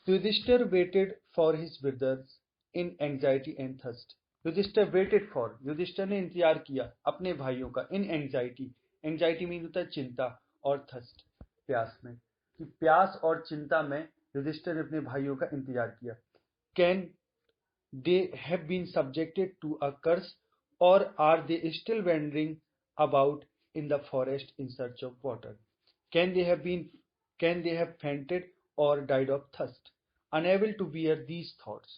Yudhishthir waited for his brothers in anxiety and thirst. Yudhishthir waited for, Yudhishthir ने इंतजार किया अपने भाइयों का, इन एंजाइटी, एंजाइटी मीन होता है चिंता, और थर्स्ट प्यास में, कि प्यास और चिंता में युधिष्ठिर ने अपने भाइयों का इंतजार किया। Can they have been subjected to a curse or are they still wandering about in the forest in search of water? Can they have fainted or died of thirst? Unable to bear these thoughts.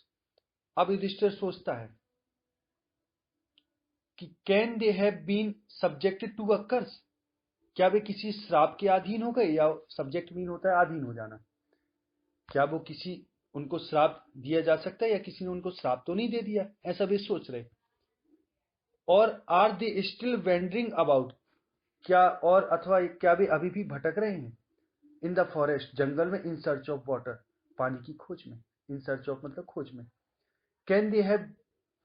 अब युधिष्ठिर सोचता है कि can they have been subjected to a curse? क्या वे किसी श्राप के अधीन हो गए, या सब्जेक्ट मीन होता है अधीन हो जाना, क्या वो किसी उनको श्राप दिया जा सकता है, या किसी ने उनको श्राप तो नहीं दे दिया, ऐसा वे सोच रहे। और are they still wandering about, क्या और अथवा क्या वे अभी भी भटक रहे हैं, इन द फॉरेस्ट जंगल में, इन सर्च ऑफ वाटर पानी की खोज में, इन सर्च ऑफ मतलब खोज में। कैन दे हैव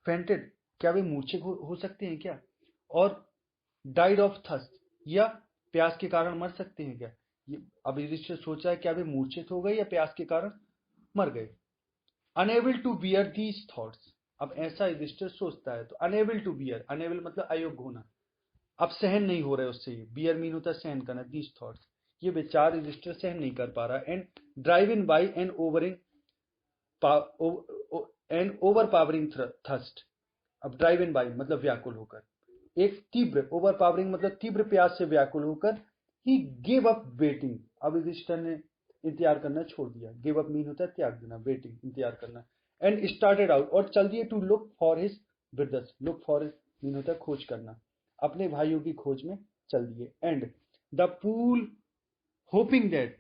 फेंटेड, क्या वे मूर्छित हो सकते हैं क्या, और डाइड ऑफ थर्स्ट, या प्यास के कारण मर सकते हैं क्या। ये अब युधिष्ठिर सोचा है क्या वे मूर्छित हो गए या प्यास के कारण मर गए। Unable to bear these thoughts, अब ऐसा युधिष्ठिर सोचता है तो अनेबल टू बियर, अनेबल मतलब अयोग्य होना, अब सहन नहीं हो रहे उससे, बियर मीन होता है सहन करना, दीज थॉट्स, ये विचार युधिष्ठिर सहन नहीं कर पा रहा। And driven by an overpowering thirst, अब ड्राइव इन बाई मतलब व्याकुल होकर, एक तीव्र, ओवर पावरिंग मतलब तीव्र प्यास से व्याकुल होकर, ही गिव अप वेटिंग, अब युधिष्ठिर ने इंतजार करना छोड़ दिया। गिव अप मीन होता है त्याग देना, वेटिंग इंतजार करना। एंड स्टार्टेड आउट, और चल दिए, to look for his brothers, look for mean होता है खोज करना, अपने भाइयों की खोज में चल दिए। And the pool hoping that,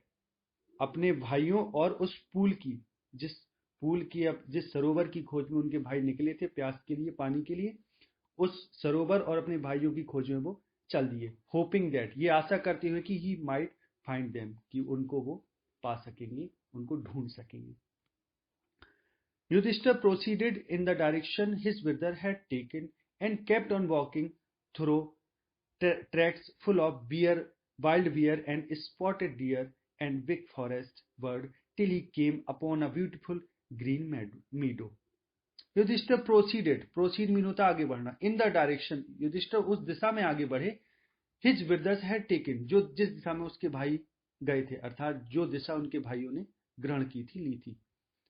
अपने भाइयों और उस पूल की, जिस सरोवर की खोज में उनके भाई निकले थे प्यास के लिए, पानी के लिए, उस सरोवर और अपने भाइयों की खोज में वो चल दिए। होपिंग दैट, ये आशा करते हुए कि ही माइट फाइंड देम, कि उनको वो पा सकेंगे, उनको ढूंढ सकेंगे। Yudhishthir proceeded in the direction his brother had taken and kept on walking through tracks full of wild bear and spotted deer and big forest bird till he came upon a beautiful green meadow. Yudhishthir proceed mean होता आगे बढ़ना, in the direction, Yudhishthir उस दिशा में आगे बढ़े, his brothers had taken, जो जिस दिशा में उसके भाई गए थे, अर्थात जो दिशा उनके भाइयों ने ग्रहण की थी, ली थी।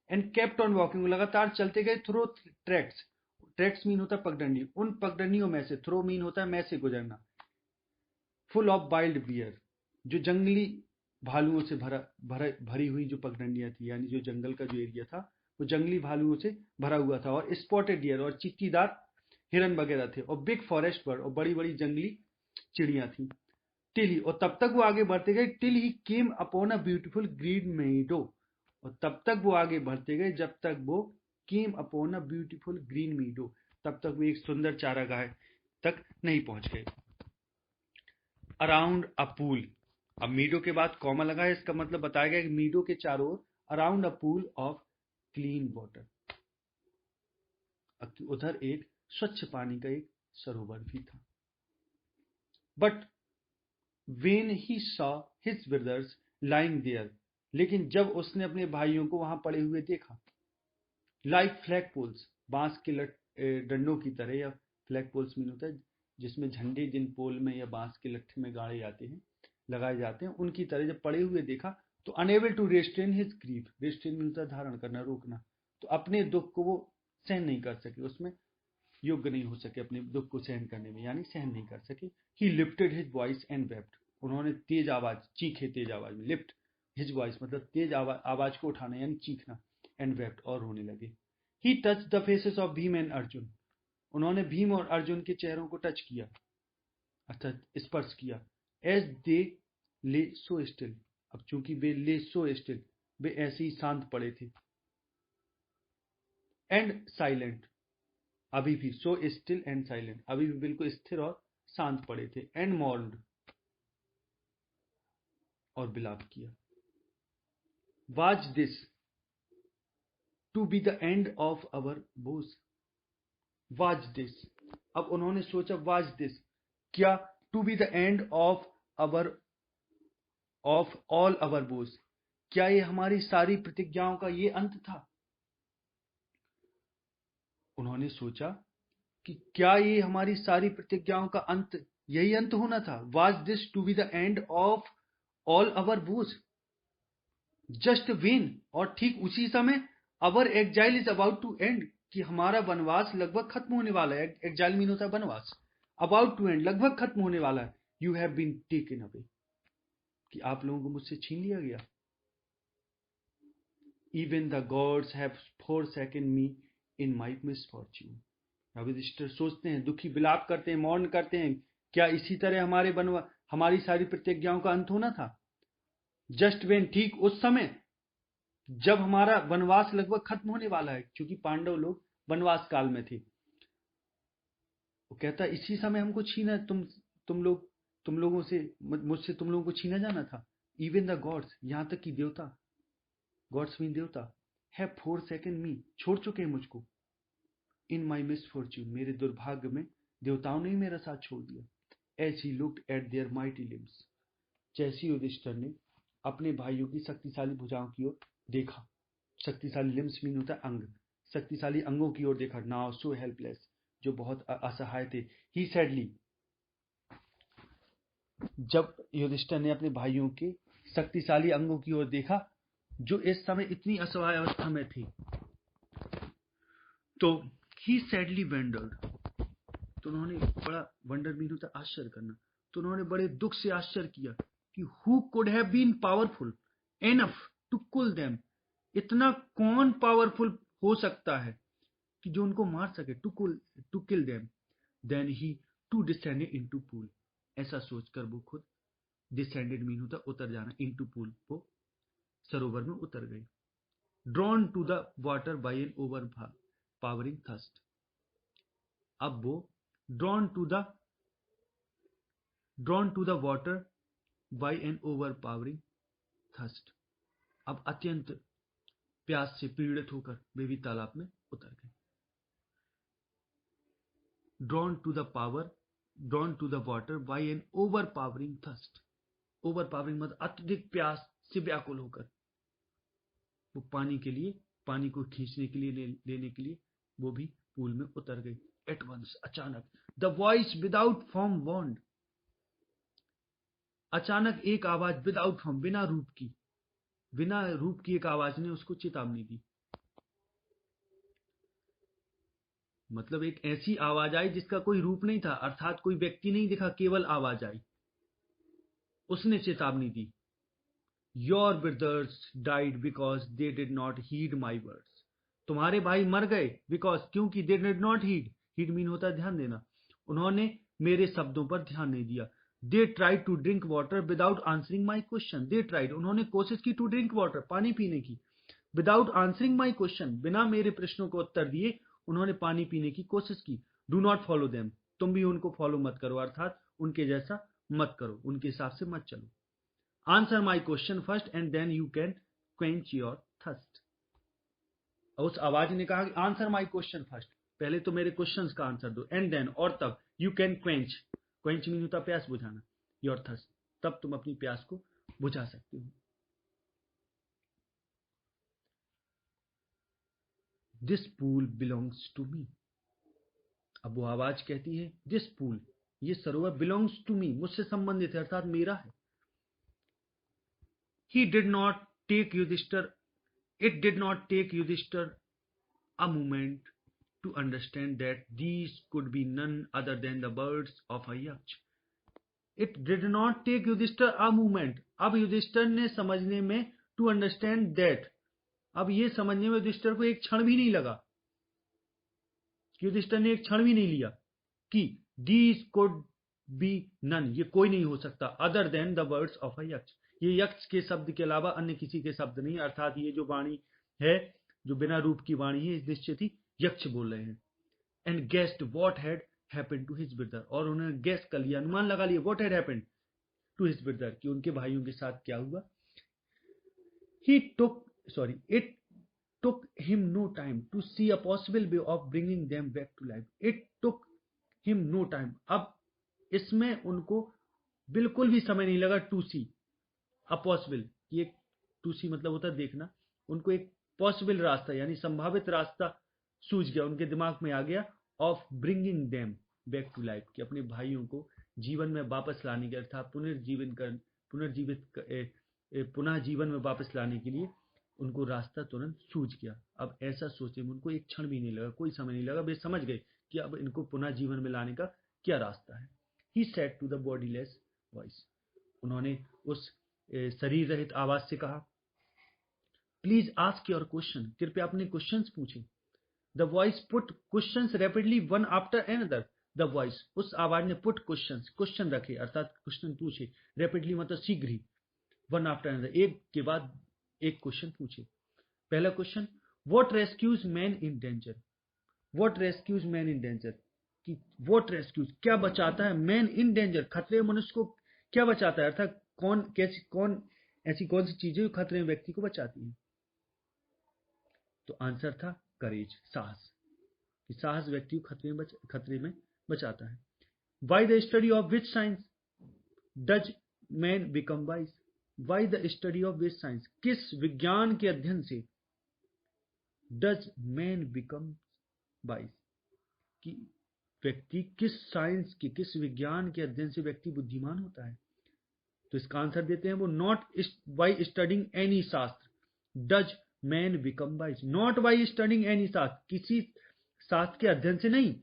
एंड केप्ट ऑन वॉकिंग, लगातार चलते गए, थ्रो ट्रैक्स, ट्रैक्स मीन होता है पगडंडी, उन पगडंडियों में से, थ्रो मीन होता है में से गुजरना, फुल ऑफ वाइल्ड बियर, जो जंगली भालुओं से भरी हुई जो पगडंडियां थी, यानी जो जंगल का जो एरिया था वो जंगली भालुओं से भरा हुआ था, और स्पॉटेड डियर, और चित्तीदार हिरन वगैरह थे, और बिग फॉरेस्ट बर्ड, और बड़ी बड़ी जंगली चिड़ियां थी। टिल ही, और तब तक वो आगे बढ़ते गए, till he came upon a beautiful green meadow, और तब तक वो आगे बढ़ते गए जब तक वो केम अपॉन अ ब्यूटीफुल ग्रीन मीडो, तब तक वो एक सुंदर चारागाह तक नहीं पहुंच गए। अराउंड अ पूल, अब मीडो के बाद कॉमा लगा है, इसका मतलब बताया गया कि मीडो के चारों ओर, around a pool of clean water, उधर एक स्वच्छ पानी का एक सरोवर भी था। But when he saw his brothers lying there, लेकिन जब उसने अपने भाइयों को वहां पड़े हुए देखा, लाइक फ्लैग पोल्स, बांस के डंडों की तरह, या फ्लैग पोल्स मीन होता है जिसमें झंडे जिन पोल में या बांस के लट्ठे में गाड़े जाते हैं, लगाए जाते हैं, उनकी तरह जब पड़े हुए देखा, तो unable to restrain his grief, restrain mean होता है धारण करना, रोकना, तो अपने दुख को वो सहन नहीं कर सके, उसमें योग्य नहीं हो सके अपने दुख को सहन करने में, यानी सहन नहीं कर सके। ही lifted his voice and wept, उन्होंने तेज आवाज चीखे, तेज आवाज में, लिफ्ट हिज वॉइस मतलब तेज आवाज को उठाना यानी चीखना, एंड वेप्ट और रोने लगे। He touch the faces of Bhim and Arjun, उन्होंने भीम और अर्जुन के चेहरों को टच किया, अर्थात स्पर्श किया। एज दे ले सो स्टिल, अब चूंकि वे ले सो स्टिल, वे ऐसे ही शांत पड़े थे, एंड साइलेंट, अभी भी, सो स्टिल एंड साइलेंट, अभी भी बिल्कुल स्थिर और शांत पड़े थे, एंड मॉर्न्ड, और विलाप किया। Was this to be the end of our vows, was this, अब उन्होंने सोचा, वाज दिस, क्या, to be the end of our, of all our vows, क्या ये हमारी सारी प्रतिज्ञाओं का ये अंत था? उन्होंने सोचा कि क्या ये हमारी सारी प्रतिज्ञाओं का अंत, यही अंत होना था? Was this to be the end of all our woes? Just when, और ठीक उसी समय, our exile is about to end, कि हमारा वनवास लगभग खत्म होने वाला है. एक्जाइल मीन होता है वनवास. About to end, लगभग खत्म होने वाला है. You have been taken away, कि आप लोगों को मुझसे छीन लिया गया. Even the gods have forsaken me in my misfortune. अब युधिष्ठिर सोचते हैं, दुखी विलाप करते हैं, मौन करते हैं, क्या इसी तरह हमारी सारी प्रतिज्ञाओं का अंत होना था? जस्ट वेन, ठीक उस समय जब हमारा वनवास लगभग खत्म होने वाला है, क्योंकि पांडव लोग वनवास काल में थे. वो कहता है इसी समय हमको छीना, तुम लोगों से, मुझसे तुम लोगों को छीना जाना था. इवन द गॉड्स, यहां तक कि देवता, गॉड्स मीन देवता, हैव फॉरसेकन मी, छोड़ चुके हैं मुझको. इन माई मिसफॉर्च्यून, मेरे दुर्भाग्य में देवताओं ने ही मेरा साथ छोड़ दिया. As he looked at their mighty limbs, जैसे युधिष्ठिर ने अपने भाइयों की शक्तिशाली भुजाओं की ओर देखा. शक्तिशाली लिम्स मीन होता है अंग, शक्तिशाली अंगों की ओर देखा. नाउ सो हेल्पलेस, जो बहुत असहाय थे. ही सैडली, जब युधिष्ठिर ने अपने भाइयों के शक्तिशाली अंगों की ओर देखा, जो इस समय इतनी असहाय अवस्था में थे, तो ही सैडली वेंडर्ड, तो उन्होंने बड़ा, वंडर मीन होता है आश्चर्य करना, तो उन्होंने बड़े दुख से आश्चर्य किया कि who could have been powerful enough to kill them, इतना कौन पावरफुल हो सकता है कि जो उनको मार सके, to kill them. Then he too descended into pool, ऐसा सोचकर वो खुद, डिसेंडेड मीन होता उतर जाना, इनटू पूल, वो सरोवर में उतर गए. Drawn to the water by an overpowering thirst, अब वो drawn to the water by an overpowering thirst, अब अत्यंत प्यास से पीड़ित होकर वे भी तालाब में उतर गए. Drawn to the water by an overpowering thirst, overpowering मतलब अत्यधिक प्यास से व्याकुल होकर वो पानी के लिए, पानी को खींचने के लिए, लेने के लिए वो भी पूल में उतर गई. एट वंस, अचानक, द वॉइस विदाउट फॉर्म वॉन्ड, अचानक एक आवाज, विदाउट फॉर्म, बिना रूप की एक आवाज ने उसको चेतावनी दी. मतलब एक ऐसी आवाज आई जिसका कोई रूप नहीं था, अर्थात कोई व्यक्ति नहीं दिखा, केवल आवाज आई. उसने चेतावनी दी. Your brothers died because they did not heed my words, तुम्हारे भाई मर गए, बिकॉज, क्योंकि, they did not heed mean होता है ध्यान देना, उन्होंने मेरे शब्दों पर ध्यान नहीं दिया. They tried to drink water without answering my question, they tried, उन्होंने कोशिश की, टू ड्रिंक वाटर, पानी पीने की, विदाउट आंसरिंग माई क्वेश्चन, बिना मेरे प्रश्नों को उत्तर दिए उन्होंने पानी पीने की कोशिश की. डू नॉट फॉलो देम, तुम भी उनको फॉलो मत करो, अर्थात उनके जैसा मत करो, उनके हिसाब से मत चलो. Answer my question first and then you can quench your thirst. उस आवाज ने कहा कि आंसर माई क्वेश्चन फर्स्ट, पहले तो मेरे क्वेश्चंस का आंसर दो, एंड देन, और तब, यू कैन क्वेंच मीन होता प्यास बुझाना, योर थर्स्ट, तब तुम अपनी प्यास को बुझा सकते हो. This pool belongs to me, अब वो आवाज कहती है, दिस पूल, ये सरोवर, बिलोंग्स टू मी, मुझसे संबंधित है, अर्थात मेरा है. He did not take Yudhishthir, it did not take Yudhishthir a moment to understand that these could be none other than the birds of a yaksh. It did not take Yudhishthir a moment, अब युधिष्ठिर ने समझने में, to understand that, अब ये समझने में युधिष्ठिर को एक क्षण भी नहीं लगा, युधिष्ठिर ने एक क्षण भी नहीं लिया कि these could be none, ये कोई नहीं हो सकता, other than the words of a yaksh, ये यक्ष के शब्द के अलावा अन्य किसी के शब्द नहीं, अर्थात ये जो वाणी है, जो बिना रूप की वाणी है, निश्चित ही यक्ष बोल रहे हैं. And guessed what had happened to his brother, और उन्होंने गेस कर लिया, अनुमान लगा लिया, what had happened to his brother, कि उनके भाइयों के साथ क्या हुआ. It took him no time to see a possible way of bringing them back to life. It took him no time, अब इसमें उनको बिल्कुल भी समय नहीं लगा, टू सी अ पॉसिबल, ये टू सी मतलब होता है देखना, उनको एक पॉसिबल रास्ता यानी संभावित रास्ता सूझ गया, उनके दिमाग में आ गया, of bringing them back to life, कि अपने भाइयों को जीवन में वापस लाने के अर्थात पुनः जीवन में वापस लाने के लिए उनको रास्ता तुरंत सूझ गया। अब ऐसा सोचे में उनको एक क्षण भी नहीं लगा, कोई समय नहीं लगा, वे समझ गए कि अब इनको पुनः जीवन में लाने का क्या रास्ता है। He said to the bodiless voice, उन्होंने उस शरीर रहित आवाज से कहा, प्लीज आस्क योर क्वेश्चन, कृपया अपने क्वेश्चंस पूछें। The voice put questions rapidly one after another, the voice उस आवाज ने पुट क्वेश्चंस क्वेश्चन रखे अर्थात क्वेश्चन पूछे, रैपिडली मतलब शीघ्र ही, वन आफ्टर एनदर एक के बाद एक क्वेश्चन पूछे। पहला question, what rescues man in danger, what rescues man in danger, कि व्हाट रेस्क्यूज क्या बचाता है, मैन इन डेंजर खतरे में मनुष्य को क्या बचाता है, अर्थात कौन ऐसी कौन सी चीजें खतरे में व्यक्ति को बचाती हैं। तो आंसर था करेज, साहस, कि साहस व्यक्ति को खतरे में बचाता है। Why the study of which science does man become wise, why the study of which science, किस विज्ञान के अध्ययन से डज मैन बिकम वाइज, कि व्यक्ति किस साइंस के किस विज्ञान के अध्ययन से व्यक्ति बुद्धिमान होता है। तो इसका आंसर देते हैं वो, नॉट बाई स्टडिंग एनी शास्त्र does man become wise, not by studying any शास्त्र, किसी शास्त्र के अध्ययन से नहीं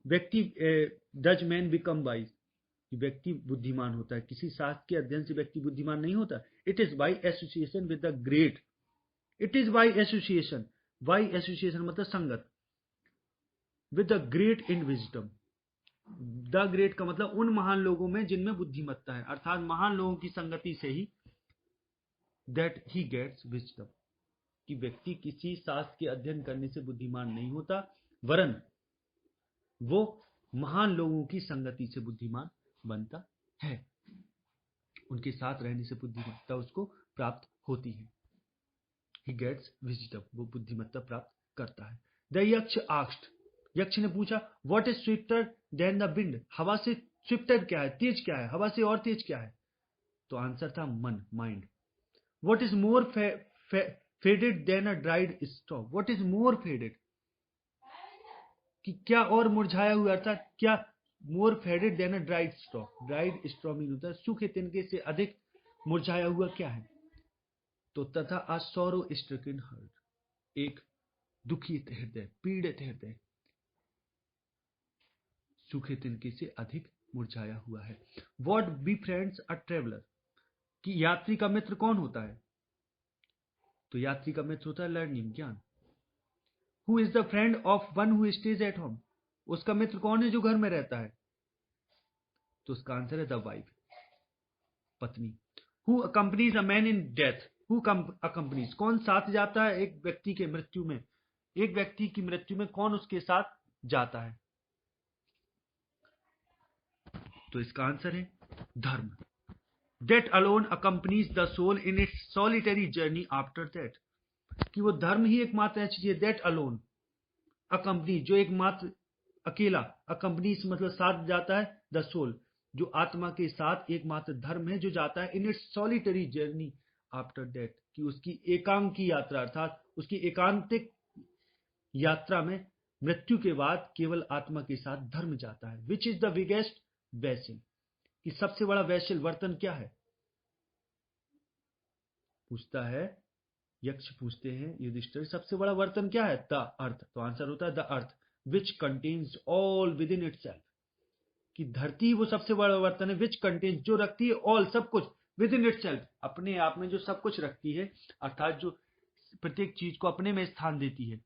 व्यक्ति डज मैन बिकम वाइज, व्यक्ति बुद्धिमान होता है, किसी शास्त्र के अध्ययन से व्यक्ति बुद्धिमान नहीं होता। It is by association with the great, it is by association, by association मतलब संगत, with the great in wisdom, the great का मतलब उन महान लोगों में जिनमें बुद्धिमत्ता है, अर्थात महान लोगों की संगति से ही दैट ही गेट्स विजडम, कि व्यक्ति किसी शास्त्र के अध्ययन करने से बुद्धिमान नहीं होता, वरन वो महान लोगों की संगति से बुद्धिमान बनता है, उनके साथ रहने से बुद्धिमत्ता उसको प्राप्त होती है। ही गेट्स विजडम, वो बुद्धिमत्ता प्राप्त करता है। द यक्ष आस्क्ड, यक्ष ने पूछा, what is swifter than the wind, हवा से स्विफ्टर क्या है, तेज क्या है, हवा से और तेज क्या है। तो आंसर था मन, mind. What is more faded than a dried straw, what is more faded, कि क्या और मुरझाया हुआ, अर्थात क्या more faded than a dried straw, dried straw mean होता है सूखे तिनके से अधिक मुरझाया हुआ क्या है। तो तथा अ सॉरो स्ट्रिकन हार्ट, एक दुखित हृदय, पीड़ित हृदय सूखे तिनके से अधिक मुरझाया हुआ है। What be friends a traveller, कि यात्री का मित्र कौन होता है। तो यात्री का मित्र होता है लर्निंग, ज्ञान। Who is the friend of one who stays at home, उसका मित्र कौन है जो घर में रहता है। तो उसका आंसर है द वाइफ, पत्नी। Who accompanies a man in death, who accompanies कौन साथ जाता है एक व्यक्ति के मृत्यु में, एक व्यक्ति की मृत्यु में कौन उसके साथ जाता है। तो इसका आंसर है धर्म। That alone accompanies the soul in its solitary journey after that, कि वो धर्म ही एकमात्र ऐसी चीज है, that alone accompany जो एकमात्र अकेला, accompanies मतलब साथ जाता है, the soul जो आत्मा के साथ एकमात्र धर्म है जो जाता है in its solitary journey after that, कि उसकी एकांकी यात्रा अर्थात उसकी एकांतिक यात्रा में मृत्यु के बाद केवल आत्मा के साथ धर्म जाता है। Which is the biggest vessel, कि सबसे बड़ा वैशल बर्तन क्या है, पूछता है यक्ष, पूछते हैं युधिष्ठिर सबसे बड़ा बर्तन क्या है। द अर्थ, तो आंसर होता है the earth which contains all with in itself, कि धरती वो सबसे बड़ा बर्तन है, विच कंटेन्स जो रखती है ऑल सब कुछ, विद इन इटसेल्फ अपने आप में जो सब कुछ रखती है, अर्थात जो प्रत्येक चीज को अपने में स्थान देती है,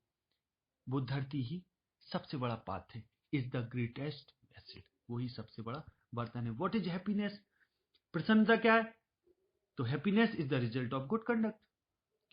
वो धरती ही सबसे बड़ा पात्र है, इज द ग्रेटेस्ट वेसल, वही सबसे बड़ा बर्तन है। व्हाट इज हैप्पीनेस, प्रसन्नता क्या है। तो happiness is the result of good conduct,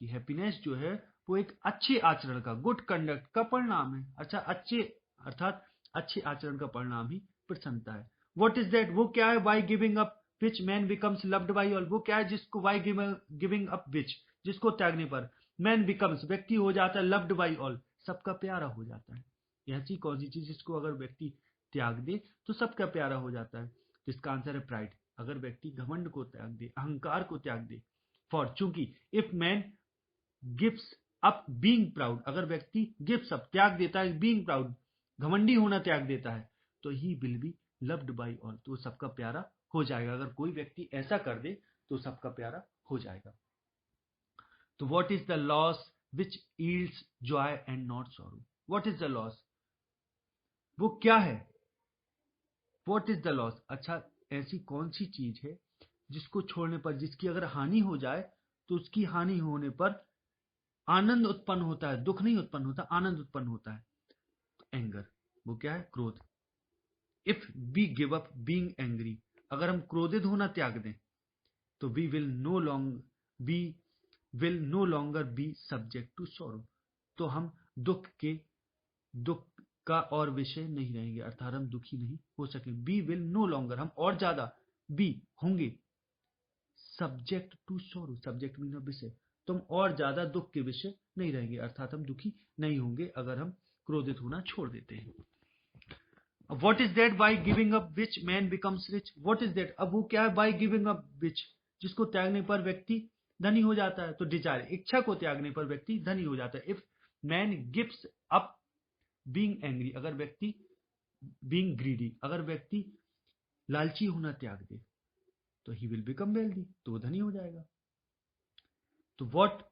कि हैप्पीनेस जो है वो एक अच्छे आचरण का, गुड कंडक्ट का परिणाम है। अच्छा, अच्छे अर्थात अच्छे आचरण का परिणाम ही प्रसन्नता है। व्हाट इज दैट, वो क्या है। By giving up which man becomes loved by all, वो क्या है जिसको बाय गिविंग अप विच, जिसको त्यागने पर मैन बिकम्स व्यक्ति हो जाता है लव्ड बाय ऑल, सबका प्यारा हो जाता है। ऐसी कौन सी चीज जिसको अगर व्यक्ति त्याग दे तो सबका प्यारा हो जाता है। जिसका आंसर है प्राइड, अगर व्यक्ति घमंड को त्याग दे, अहंकार को त्याग दे, फॉर, चूंकि if man gives up being proud, अगर व्यक्ति गिव्स अप त्याग देता है बीइंग प्राउड, घमंडी होना त्याग देता है, तो he will be loved by all, तो सबका प्यारा हो जाएगा। अगर कोई व्यक्ति ऐसा कर दे तो सबका प्यारा हो जाएगा। तो what is the loss which yields Joy and not sorrow, what is the loss, वो क्या है, व्हाट इज द लॉस, अच्छा ऐसी कौन सी चीज है जिसको छोड़ने पर, जिसकी अगर हानि हो जाए तो उसकी हानि होने पर आनंद उत्पन्न होता है, दुख नहीं उत्पन्न होता, आनंद उत्पन्न होता है। एंगर, वो क्या है, क्रोध। If we give up being angry, अगर हम क्रोधित होना त्याग दें तो we will no longer be subject to sorrow, तो हम दुख का और विषय नहीं रहेंगे, अर्थात हम दुखी नहीं हो सके। बी विल नो लॉन्गर, हम और ज्यादा बी होंगे, subject to sorrow, subject mean विषय, तो हम और ज्यादा दुख के विषय नहीं रहेंगे, अर्थात हम दुखी नहीं होंगे अगर हम क्रोधित होना छोड़ देते हैं। What is that by giving up which man becomes rich? What is that? अब वो क्या है, by giving up which, जिसको त्यागने पर व्यक्ति धनी हो जाता है। तो डिजायर, इच्छा को त्यागने पर व्यक्ति धनी हो जाता है। If man gives up being angry, अगर व्यक्ति being greedy, अगर व्यक्ति लालची होना त्याग दे तो he will become wealthy, तो वो धनी हो जाएगा। तो what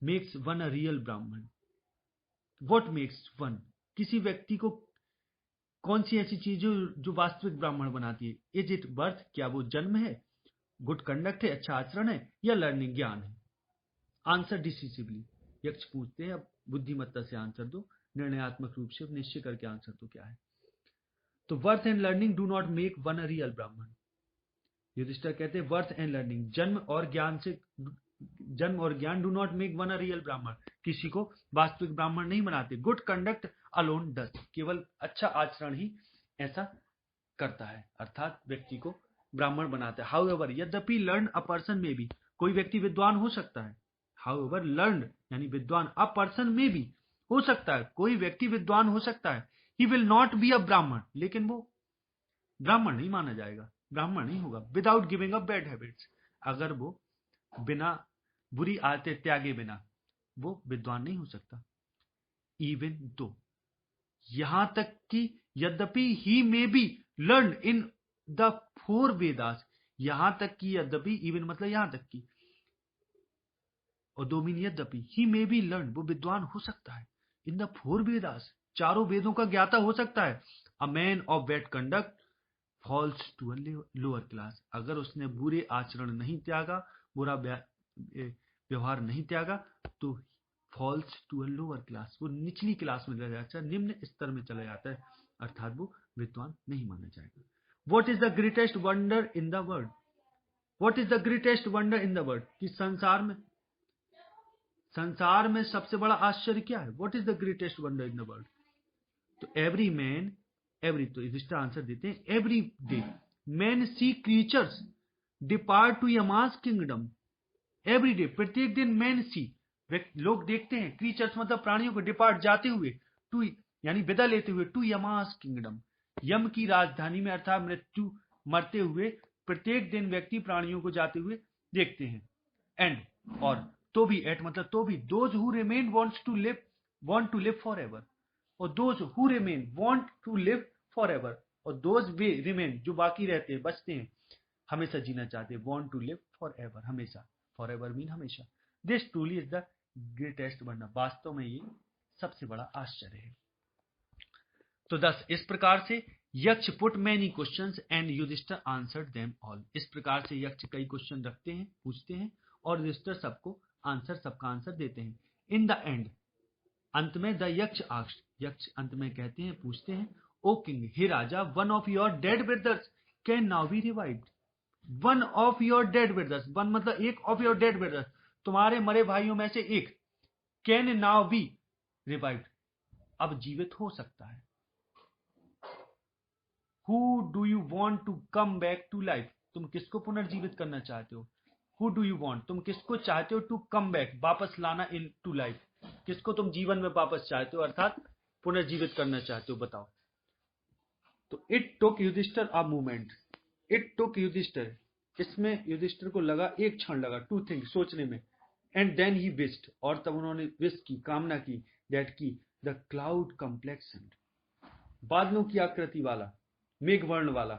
makes one a real ब्राह्मण, what makes one, किसी व्यक्ति को कौन सी ऐसी चीज जो वास्तविक ब्राह्मण बनाती है। इज इट बर्थ, क्या वो जन्म है, गुड कंडक्ट है, अच्छा आचरण है, या लर्निंग, ज्ञान है। आंसर डिसिसिवली, यक्ष पूछते हैं अब बुद्धिमत्ता से आंसर दो, निर्णयात्मक रूप से निश्चय करके आंसर दो क्या है। तो worth and learning do not make one a real ब्राह्मण। युधिष्ठिर कहते हैं वर्थ एंड लर्निंग, जन्म और ज्ञान do not make one a real ब्राह्मण, किसी को वास्तविक ब्राह्मण नहीं बनाते। गुड कंडक्ट अलोन डज, केवल अच्छा आचरण ही ऐसा करता है, अर्थात व्यक्ति को ब्राह्मण बनाता है। हाउएवर, यद्यपि लर्न अ पर्सन में भी, कोई व्यक्ति विद्वान हो सकता है। हाउएवर लर्न यानी विद्वान, अ पर्सन में भी हो सकता है, कोई व्यक्ति विद्वान हो सकता है। He will not be a ब्राह्मण, लेकिन वो ब्राह्मण नहीं माना जाएगा, ब्राह्मण नहीं होगा। Without giving up bad habits, अगर वो बिना बुरी आदतें त्यागे बिना वो विद्वान नहीं हो सकता। इवन दो, यहां तक कि यद्यपि he may be learn in the 4 Vedas, यहां तक कि यद्यपि, इवन मतलब यहां तक कि, और दो मीन यद्यपि, ही मे बी लर्न, वो विद्वान हो सकता है, इन द 4 वेदास, चारों वेदों का ज्ञाता हो सकता है। A man of bad conduct falls to a lower class, अगर उसने बुरे आचरण नहीं त्यागा, बुरा व्यवहार नहीं त्यागा, तो falls to a lower class, वो निचली क्लास में चला जाता है, निम्न स्तर में चला जाता है, अर्थात वो विद्वान नहीं माना जाएगा। What is the greatest wonder in the world, what is the greatest wonder in the world, कि संसार में सबसे बड़ा आश्चर्य क्या है। What is the greatest wonder in the world, तो एवरी मैन, एवरी, तो इसका आंसर देते हैं every day man see creatures depart to Yama's kingdom. Every day, प्रत्येक दिन मैन सी, लोग देखते हैं, क्रीचर्स मतलब प्राणियों को, डिपार्ट जाते हुए, टू यानी विदा लेते हुए, टू यमास किंगडम, यम की राजधानी में, अर्थात मृत्यु, मरते हुए प्रत्येक दिन व्यक्ति प्राणियों को जाते हुए देखते हैं। एंड, और तो भी, एट मतलब तो भी, those who remain want to live for ever, और those who remain want to live for ever, और दोज वे रिमेन जो बाकी रहते हैं, बचते हैं, हमेशा जीना चाहते हैं, want to live for ever, हमेशा, फॉर एवर मीन हमेशा। This truly is the greatest wonder, वास्तव में ये सबसे बड़ा आश्चर्य है। तो 10, इस प्रकार से Yaksha put many questions and Yudhishthir answered them all, इस प्रकार से यक्ष कई क्वेश्चन रखते हैं, पूछते हैं, और युधिष्ठिर सबका आंसर देते हैं। इन द एंड, अंत में, द यक्ष आस्क्ड, यक्ष अंत में कहते हैं, पूछते हैं, ओ किंग, हे राजा, one of your dead brothers can now be revived. One of your dead brothers, one मतलब एक, ऑफ योर डेड ब्रदर्स, तुम्हारे मरे भाइयों में से एक, कैन नाउ बी रिवाइव्ड, अब जीवित हो सकता है। Who do you want to come back to life, तुम किसको पुनर्जीवित करना चाहते हो। हु डू यू वॉन्ट, तुम किसको चाहते हो, टू कम बैक, वापस लाना, इन टू लाइफ, किसको तुम जीवन में वापस चाहते हो, अर्थात पुनर्जीवित करना चाहते हो, बताओ। तो it took Yudhishthir a moment, it took Yudhishthir, इसमें युधिष्ठिर को लगा, एक क्षण लगा, टू थिंक, सोचने में, एंड देन ही विस्ड, और तब उन्होंने विश की, कामना की, दैट की द क्लाउड कम्प्लेक्शन, बादलों की आकृति वाला, मेघ वर्ण वाला,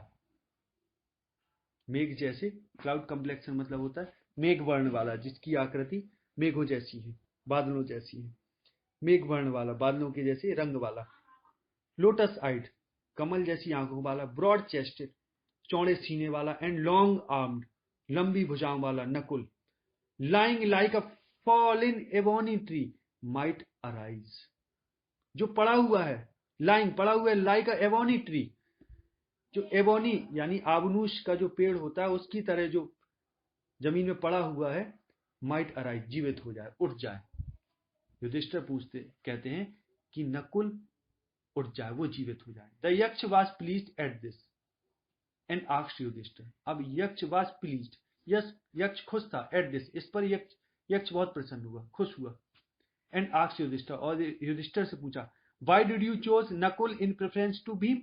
मेघ जैसे, क्लाउड कम्प्लेक्शन मतलब होता है मेघ वर्ण वाला, जिसकी आकृति मेघों जैसी है, बादलों जैसी है, मेघ वर्ण वाला, बादलों के जैसे रंग वाला, लोटस आइड, कमल जैसी आंखों वाला, ब्रॉड चेस्टेड, चौड़े सीने वाला, एंड लॉन्ग आर्म्ड, लंबी भुजाओं वाला Nakul, lying like a fallen ebony tree might arise, जो पड़ा हुआ है, lying पड़ा हुआ है, like a ebony tree, जो एबोनी यानी आबनूस का जो पेड़ होता है उसकी तरह जो जमीन में पड़ा हुआ है, might arise, जीवित हो जाए, उठ जाए। युधिष्ठिर पूछते, कहते हैं कि नकुल उठ जाए, वो जीवित हो जाए। The Yaksha was pleased at this and asked Yudhishthir, अब यक्ष वाज प्लीज्ड, यक्ष खुश था, एट दिस, इस पर यक्ष बहुत प्रसन्न हुआ, खुश हुआ, एंड आस्क्ड युधिष्ठिर, और युधिष्ठिर से पूछा, why did you chose Nakul in preference to Bhim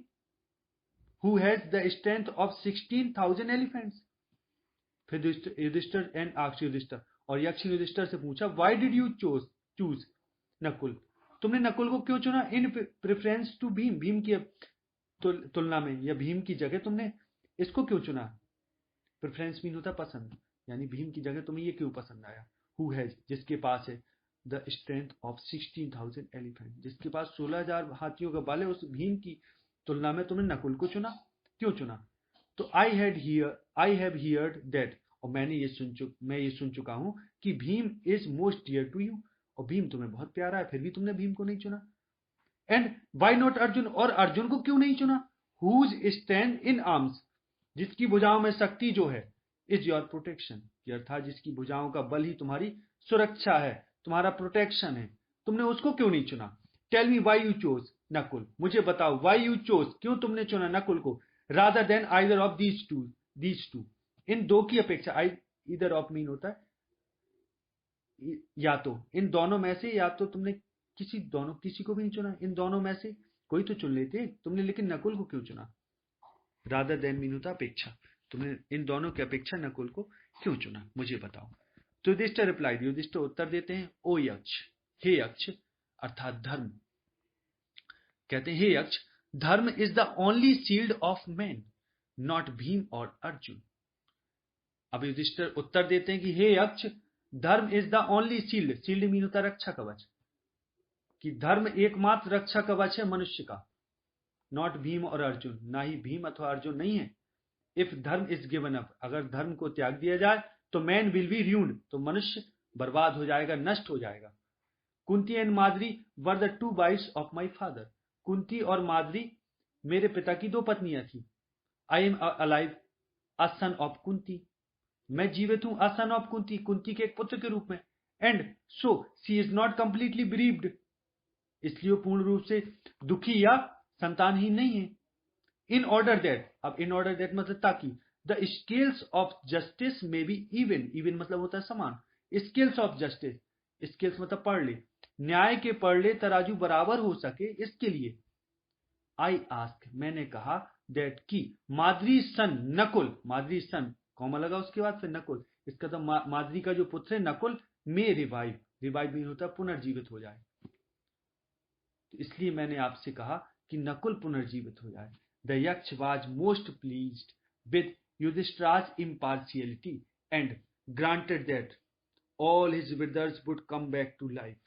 who has the strength of 16,000 elephants. फिर युधिष्ठिर एंड आस्क्ड युधिष्ठिर, और यक्ष ने युधिष्ठिर से पूछा, why did you choose Nakul, तुमने नकुल को क्यों चुना, इन प्रेफरेंस टू भीम, भीम की तुलना में, या भीम की जगह तुमने इसको क्यों चुना। प्रेफरेंस मीन होता है पसंद, यानी भीम की जगह तुम्हें ये क्यों पसंद आया। हु हैज, जिसके पास है, द स्ट्रेंथ ऑफ 16,000 एलिफेंट, जिसके पास 16,000 हाथियों का बल है, उस भीम की तुलना में तुमने नकुल को चुना, क्यों चुना। तो आई हैव हियर्ड दैट, और मैं ये सुन चुका हूं कि Bhim is most dear to you, और भीम तुम्हें बहुत प्यारा है, फिर भी तुमने भीम को नहीं चुना। एंड वाई नॉट अर्जुन, और अर्जुन को क्यों नहीं चुना। हुज स्टैंड इन आर्म्स, जिसकी भुजाओं में शक्ति जो है, इज योर प्रोटेक्शन, अर्थात जिसकी भुजाओं का बल ही तुम्हारी सुरक्षा है, तुम्हारा प्रोटेक्शन है, तुमने उसको क्यों नहीं चुना। Tell me why you chose Nakul, मुझे बताओ वाई यू चोज, क्यों तुमने चुना नकुल को, rather than either of these two, इन दो की अपेक्षा, इधर ऑफ मीन होता है या तो, इन दोनों में से, या तो तुमने किसी को भी नहीं चुना, इन दोनों में से कोई तो चुन लेते तुमने, लेकिन नकुल को क्यों चुना। रादर देन मीन होता अपेक्षा, तुमने इन दोनों की अपेक्षा नकुल को क्यों चुना, मुझे बताओ। तो युधिष्ठिर रिप्लाइड, युधिष्ठिर उत्तर देते हैं, ओ यक्ष, हे यक्ष, अर्थात धर्म, कहते हैं हे यक्ष, धर्म is the only shield of man, not Bhim और अर्जुन। अब युधिष्ठिर उत्तर देते हैं कि हे यक्ष, धर्म is the only shield, shield mean होता रक्षा कवच, कि धर्म एकमात्र रक्षा कवच है मनुष्य का, नॉट भीम और अर्जुन, ना ही भीम अथवा अर्जुन नहीं है। इफ धर्म इज गिवन अप, अगर धर्म को त्याग दिया जाए तो मैन विल बी र्यून्ड, तो मनुष्य बर्बाद हो जाएगा, नष्ट हो जाएगा। Kunti and Madri were the two wives of my father, Kunti और माद्री मेरे पिता की दो पत्नियां थी। I am alive a son of Kunti, मैं जीवित हूं, a son of Kunti, Kunti के एक पुत्र के रूप में। And so she is not completely bereaved, इसलिए पूर्ण रूप से दुखी या संतानहीन नहीं है। इन ऑर्डर दैट, अब इन ऑर्डर दैट मतलब ताकि, द स्केल्स ऑफ जस्टिस में बी इवन, इवन मतलब होता है समान, स्केल्स ऑफ जस्टिस, स्केल्स मतलब पढ़ले, न्याय के पढ़ले तराजू बराबर हो सके, इसके लिए। आई आस्क, मैंने कहा, दैट की माद्री सन नकुल, माद्री सन कॉमा लगा उसके बाद फिर नकुल, इसका तो माद्री का जो पुत्र है नकुल में रिवाइव, रिवाइव मीन होता है पुनर्जीवित हो जाए, तो इसलिए मैंने आपसे कहा कि नकुल पुनर्जीवित हो जाए। The Yaksha was most pleased with Yudhishthir's impartiality and granted that all his brothers would come back to life.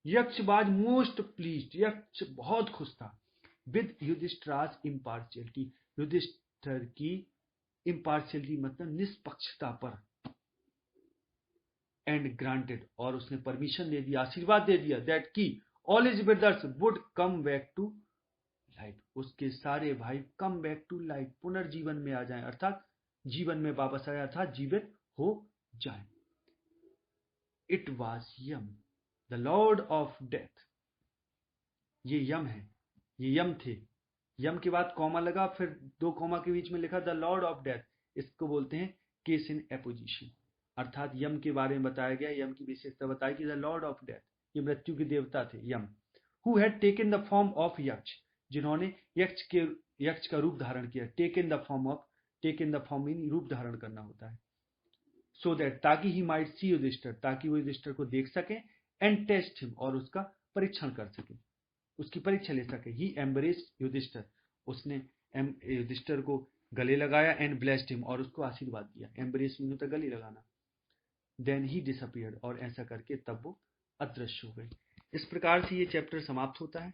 यक्ष वाज मोस्ट प्लीज्ड, यक्ष बहुत खुश था, विद युधिष्ठिर's impartiality, युधिष्ठिर की impartiality मतलब निष्पक्षता पर, एंड ग्रांटेड, और उसने परमिशन दे दिया, आशीर्वाद दे दिया, दैट की all his brothers would come back to life, उसके सारे भाई कम बैक टू लाइफ, पुनर्जीवन में आ जाएं, अर्थात जीवन में वापस आया था, जीवित हो जाए। It was Yama the lord of death, ये यम है, ये यम थे, यम के बाद कॉमा लगा, फिर दो कॉमा के बीच में लिखा द लॉर्ड ऑफ डेथ, इसको बोलते हैं केस इन एपोजिशन, अर्थात यम के बारे में बताया गया, यम की विशेषता बताई कि द लॉर्ड ऑफ डेथ, ये मृत्यु के देवता थे Yama. Who had taken the form of Yaksha, जिन्होंने यक्ष का रूप धारण किया, taken the form of taking the form mean रूप धारण करना होता है, सो दैट ताकि ही माइट सी युधिष्ठिर, ताकि वो युधिष्ठिर को देख सके, एंड टेस्ट हिम, और उसका परीक्षण कर सके, उसकी परीक्षा ले सके। ही एम्ब्रेस्ड युधिष्ठिर, उसने युधिष्ठिर को गले लगाया, एंड ब्लेस्ड हिम, और उसको आशीर्वाद दिया। एम्ब्रेस मीन होता है गले लगाना। देन ही डिसअपियर्ड, और ऐसा करके तब वो अदृश्य हो गई। इस प्रकार से ये चैप्टर समाप्त होता है।